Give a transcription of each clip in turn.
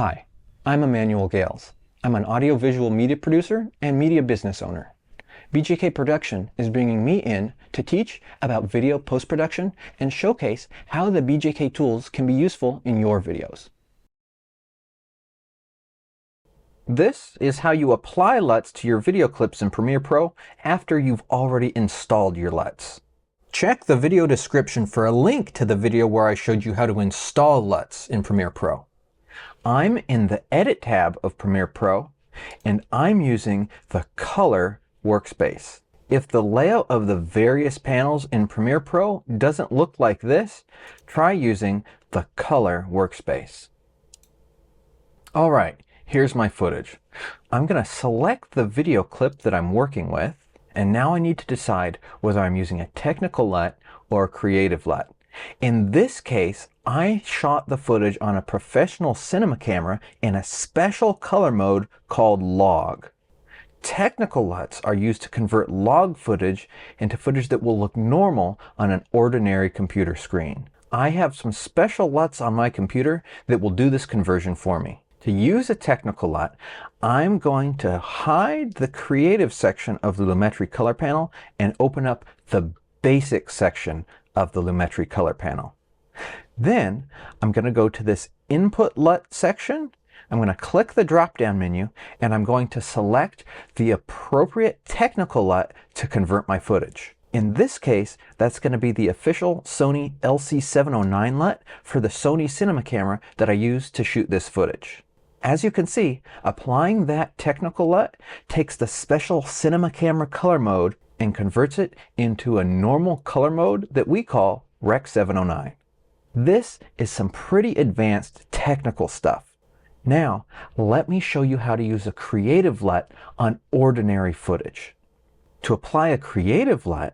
Hi, I'm Emmanuel Gales. I'm an audiovisual media producer and media business owner. BJK Production is bringing me in to teach about video post-production and showcase how the BJK tools can be useful in your videos. This is how you apply LUTs to your video clips in Premiere Pro after you've already installed your LUTs. Check the video description for a link to the video where I showed you how to install LUTs in Premiere Pro. I'm in the Edit tab of Premiere Pro, and I'm using the Color workspace. If the layout of the various panels in Premiere Pro doesn't look like this, try using the Color workspace. All right, here's my footage. I'm going to select the video clip that I'm working with, and now I need to decide whether I'm using a technical LUT or a creative LUT. In this case, I shot the footage on a professional cinema camera in a special color mode called log. Technical LUTs are used to convert log footage into footage that will look normal on an ordinary computer screen. I have some special LUTs on my computer that will do this conversion for me. To use a technical LUT, I'm going to hide the creative section of the Lumetri color panel and open up the basic section of the Lumetri color panel. Then I'm going to go to this input LUT section. I'm going to click the drop down menu and I'm going to select the appropriate technical LUT to convert my footage. In this case, that's going to be the official Sony LC709 LUT for the Sony cinema camera that I used to shoot this footage. As you can see, applying that technical LUT takes the special cinema camera color mode and converts it into a normal color mode that we call Rec 709. This is some pretty advanced technical stuff. Now, let me show you how to use a creative LUT on ordinary footage. To apply a creative LUT,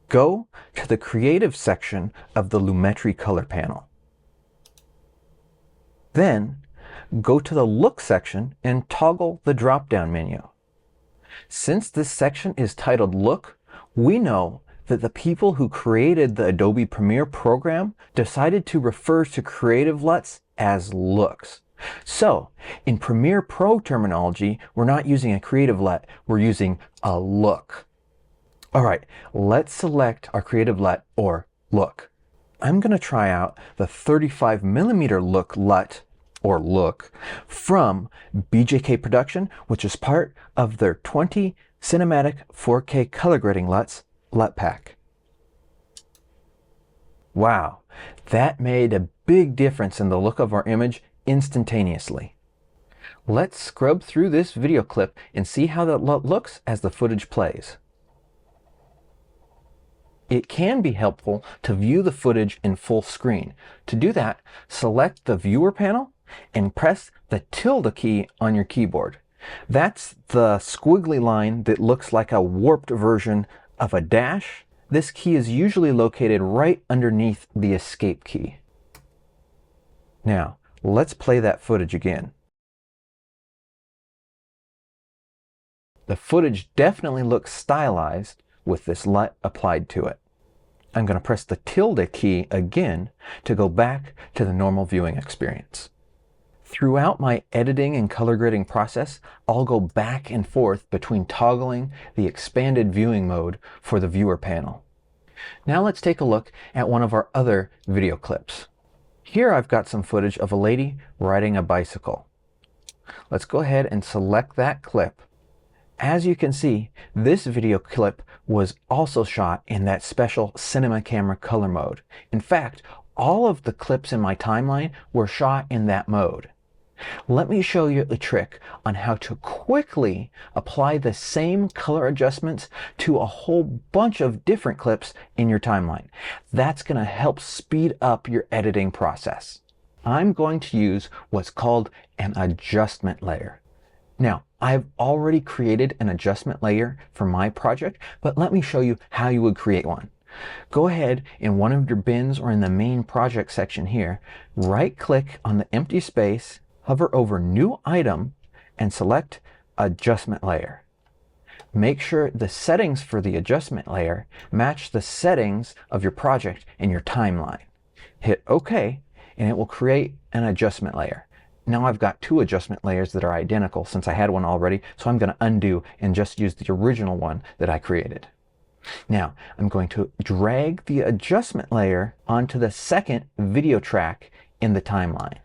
go to the creative section of the Lumetri color panel. Then, go to the look section and toggle the drop-down menu. Since this section is titled Look, we know that the people who created the Adobe Premiere program decided to refer to creative LUTs as looks. So, in Premiere Pro terminology, we're not using a creative LUT, we're using a look. All right, let's select our creative LUT or look. I'm going to try out the 35mm look LUT or look from BJK Production, which is part of their 20 cinematic 4K color grading LUTs LUT pack. Wow, that made a big difference in the look of our image instantaneously. Let's scrub through this video clip and see how that LUT looks as the footage plays. It can be helpful to view the footage in full screen. To do that, select the viewer panel and press the tilde key on your keyboard. That's the squiggly line that looks like a warped version of a dash. This key is usually located right underneath the escape key. Now, let's play that footage again. The footage definitely looks stylized with this LUT applied to it. I'm going to press the tilde key again to go back to the normal viewing experience. Throughout my editing and color grading process, I'll go back and forth between toggling the expanded viewing mode for the viewer panel. Now let's take a look at one of our other video clips. Here I've got some footage of a lady riding a bicycle. Let's go ahead and select that clip. As you can see, this video clip was also shot in that special cinema camera color mode. In fact, all of the clips in my timeline were shot in that mode. Let me show you a trick on how to quickly apply the same color adjustments to a whole bunch of different clips in your timeline. That's going to help speed up your editing process. I'm going to use what's called an adjustment layer. Now, I've already created an adjustment layer for my project, but let me show you how you would create one. Go ahead in one of your bins or in the main project section here, right-click on the empty space, hover over New Item, and select Adjustment Layer. Make sure the settings for the adjustment layer match the settings of your project in your timeline. Hit OK, and it will create an adjustment layer. Now I've got two adjustment layers that are identical since I had one already, so I'm going to undo and just use the original one that I created. Now I'm going to drag the adjustment layer onto the second video track in the timeline.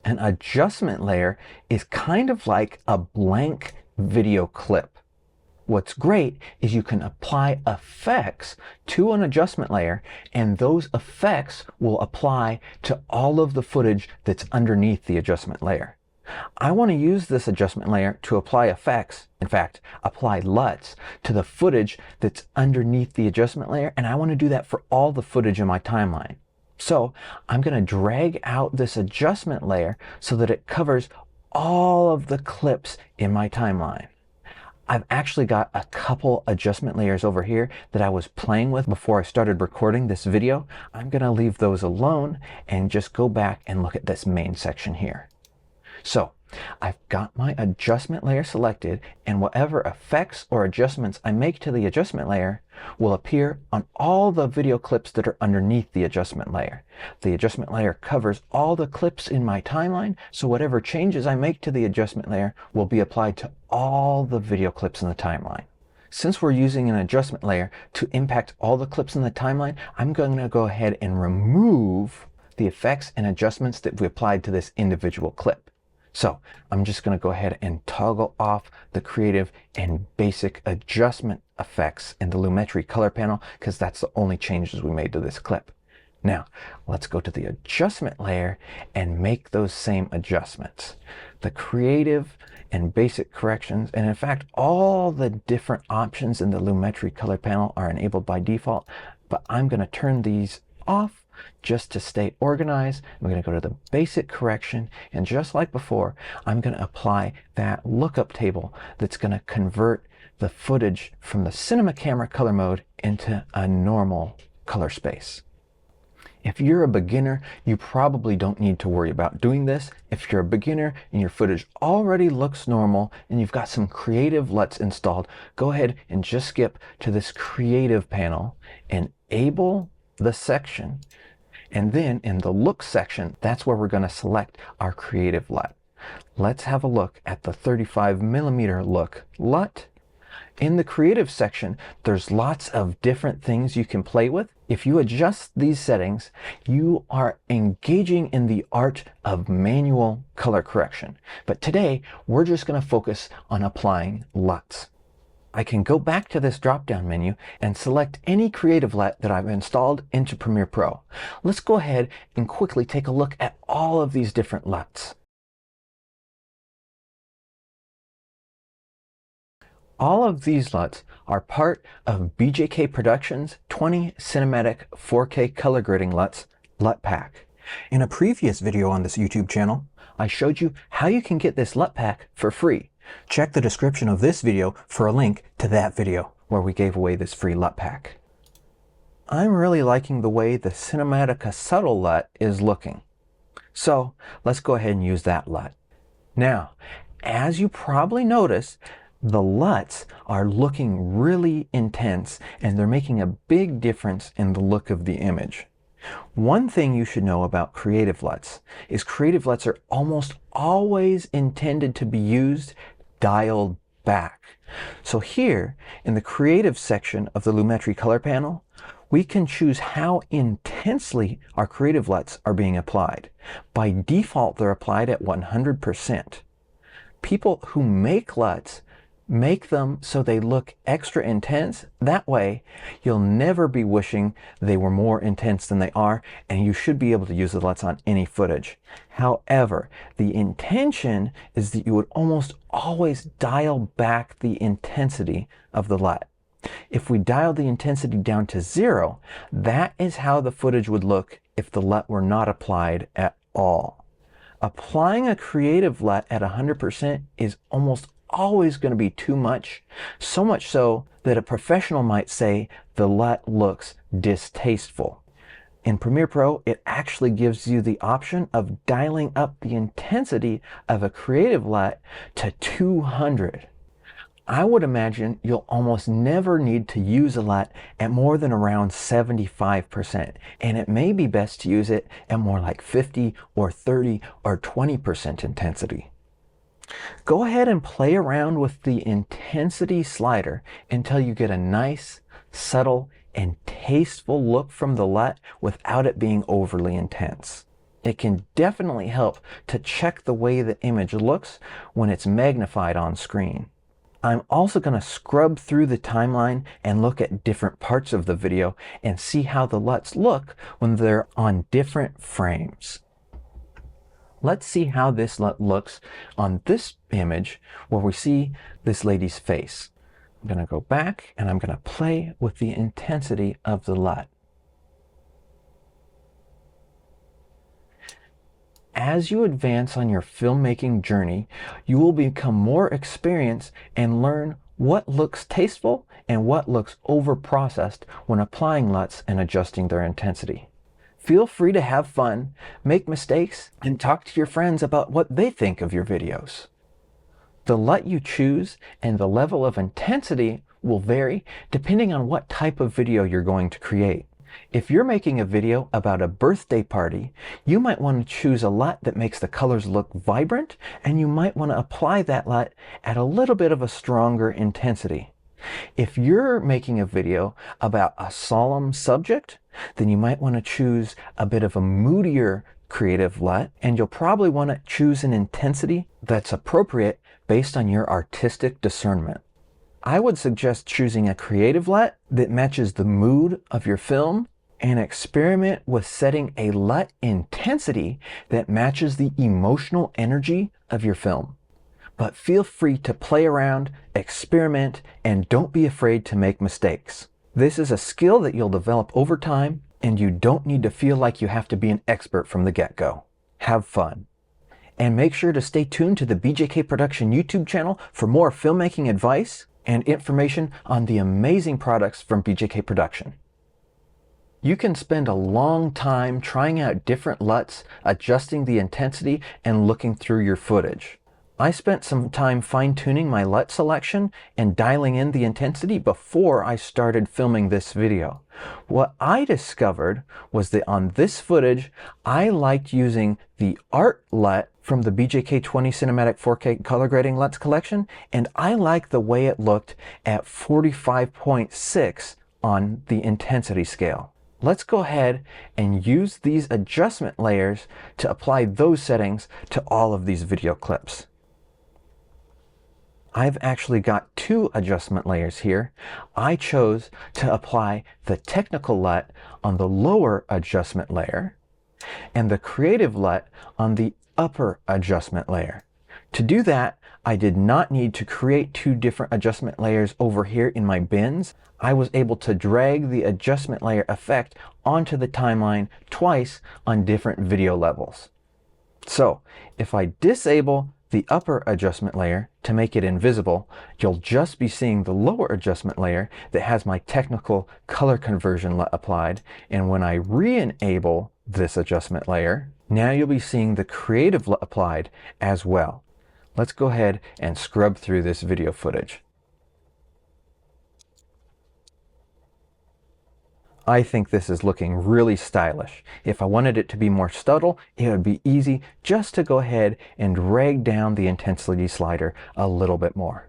An adjustment layer is kind of like a blank video clip. What's great is you can apply effects to an adjustment layer, and those effects will apply to all of the footage that's underneath the adjustment layer. I want to use this adjustment layer to apply effects, in fact, apply LUTs to the footage that's underneath the adjustment layer, and I want to do that for all the footage in my timeline. So I'm going to drag out this adjustment layer so that it covers all of the clips in my timeline. I've actually got a couple adjustment layers over here that I was playing with before I started recording this video. I'm going to leave those alone and just go back and look at this main section here. So I've got my adjustment layer selected, and whatever effects or adjustments I make to the adjustment layer will appear on all the video clips that are underneath the adjustment layer. The adjustment layer covers all the clips in my timeline, so whatever changes I make to the adjustment layer will be applied to all the video clips in the timeline. Since we're using an adjustment layer to impact all the clips in the timeline, I'm going to go ahead and remove the effects and adjustments that we applied to this individual clip. So I'm just going to go ahead and toggle off the creative and basic adjustment effects in the Lumetri color panel, because that's the only changes we made to this clip. Now let's go to the adjustment layer and make those same adjustments. The creative and basic corrections, and in fact all the different options in the Lumetri color panel are enabled by default, but I'm going to turn these off just to stay organized. I'm going to go to the basic correction, and just like before, I'm going to apply that lookup table that's going to convert the footage from the cinema camera color mode into a normal color space. If you're a beginner, you probably don't need to worry about doing this. If you're a beginner and your footage already looks normal and you've got some creative LUTs installed, go ahead and just skip to this creative panel, enable the section, and then in the look section, that's where we're going to select our creative LUT. Let's have a look at the 35mm look LUT. In the creative section, there's lots of different things you can play with. If you adjust these settings, you are engaging in the art of manual color correction. But today, we're just going to focus on applying LUTs. I can go back to this drop-down menu and select any creative LUT that I've installed into Premiere Pro. Let's go ahead and quickly take a look at all of these different LUTs. All of these LUTs are part of BJK Productions 20 Cinematic 4K Color Grading LUTs LUT Pack. In a previous video on this YouTube channel, I showed you how you can get this LUT Pack for free. Check the description of this video for a link to that video where we gave away this free LUT Pack. I'm really liking the way the Cinematica Subtle LUT is looking. So let's go ahead and use that LUT. Now, as you probably noticed, the LUTs are looking really intense, and they're making a big difference in the look of the image. One thing you should know about creative LUTs is creative LUTs are almost always intended to be used dialed back. So here in the creative section of the Lumetri color panel, we can choose how intensely our creative LUTs are being applied. By default, they're applied at 100%. People who make LUTs make them so they look extra intense. That way, you'll never be wishing they were more intense than they are, and you should be able to use the LUTs on any footage. However, the intention is that you would almost always dial back the intensity of the LUT. If we dial the intensity down to 0, that is how the footage would look if the LUT were not applied at all. Applying a creative LUT at 100% is almost always going to be too much, so much so that a professional might say the LUT looks distasteful. In Premiere Pro, it actually gives you the option of dialing up the intensity of a creative LUT to 200. I would imagine you'll almost never need to use a LUT at more than around 75%, and it may be best to use it at more like 50 or 30 or 20% intensity. Go ahead and play around with the intensity slider until you get a nice, subtle, and tasteful look from the LUT without it being overly intense. It can definitely help to check the way the image looks when it's magnified on screen. I'm also going to scrub through the timeline and look at different parts of the video and see how the LUTs look when they're on different frames. Let's see how this LUT looks on this image where we see this lady's face. I'm going to go back and I'm going to play with the intensity of the LUT. As you advance on your filmmaking journey, you will become more experienced and learn what looks tasteful and what looks over-processed when applying LUTs and adjusting their intensity. Feel free to have fun, make mistakes, and talk to your friends about what they think of your videos. The LUT you choose and the level of intensity will vary depending on what type of video you're going to create. If you're making a video about a birthday party, you might want to choose a LUT that makes the colors look vibrant, and you might want to apply that LUT at a little bit of a stronger intensity. If you're making a video about a solemn subject, then you might want to choose a bit of a moodier creative LUT, and you'll probably want to choose an intensity that's appropriate based on your artistic discernment. I would suggest choosing a creative LUT that matches the mood of your film and experiment with setting a LUT intensity that matches the emotional energy of your film. But feel free to play around, experiment, and don't be afraid to make mistakes. This is a skill that you'll develop over time, and you don't need to feel like you have to be an expert from the get-go. Have fun. And make sure to stay tuned to the BJK Production YouTube channel for more filmmaking advice and information on the amazing products from BJK Production. You can spend a long time trying out different LUTs, adjusting the intensity, and looking through your footage. I spent some time fine-tuning my LUT selection and dialing in the intensity before I started filming this video. What I discovered was that on this footage, I liked using the Art LUT from the BJK 20 Cinematic 4K Color Grading LUTs collection, and I liked the way it looked at 45.6 on the intensity scale. Let's go ahead and use these adjustment layers to apply those settings to all of these video clips. I've actually got two adjustment layers here. I chose to apply the technical LUT on the lower adjustment layer and the creative LUT on the upper adjustment layer. To do that, I did not need to create two different adjustment layers over here in my bins. I was able to drag the adjustment layer effect onto the timeline twice on different video levels. So if I disable the upper adjustment layer to make it invisible, you'll just be seeing the lower adjustment layer that has my technical color conversion LUT applied. And when I re-enable this adjustment layer, now you'll be seeing the creative LUT applied as well. Let's go ahead and scrub through this video footage. I think this is looking really stylish. If I wanted it to be more subtle, it would be easy just to go ahead and drag down the intensity slider a little bit more.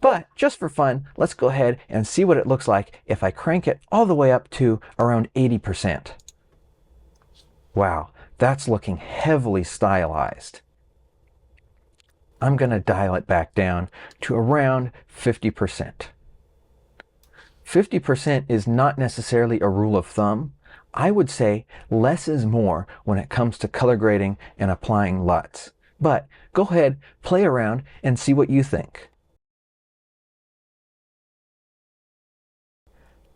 But just for fun, let's go ahead and see what it looks like if I crank it all the way up to around 80%. Wow, that's looking heavily stylized. I'm going to dial it back down to around 50%. 50% is not necessarily a rule of thumb. I would say less is more when it comes to color grading and applying LUTs. But go ahead, play around, and see what you think.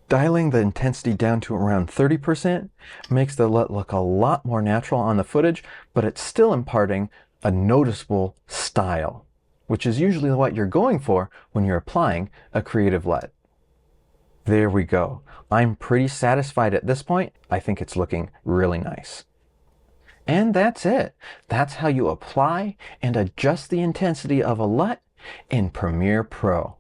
Dialing the intensity down to around 30% makes the LUT look a lot more natural on the footage, but it's still imparting a noticeable style, which is usually what you're going for when you're applying a creative LUT. There we go. I'm pretty satisfied at this point. I think it's looking really nice. And that's it. That's how you apply and adjust the intensity of a LUT in Premiere Pro.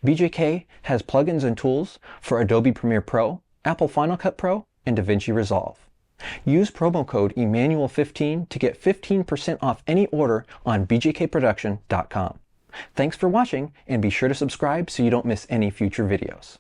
BJK has plugins and tools for Adobe Premiere Pro, Apple Final Cut Pro, and DaVinci Resolve. Use promo code Emmanuel15 to get 15% off any order on bjkproduction.com. Thanks for watching, and be sure to subscribe so you don't miss any future videos.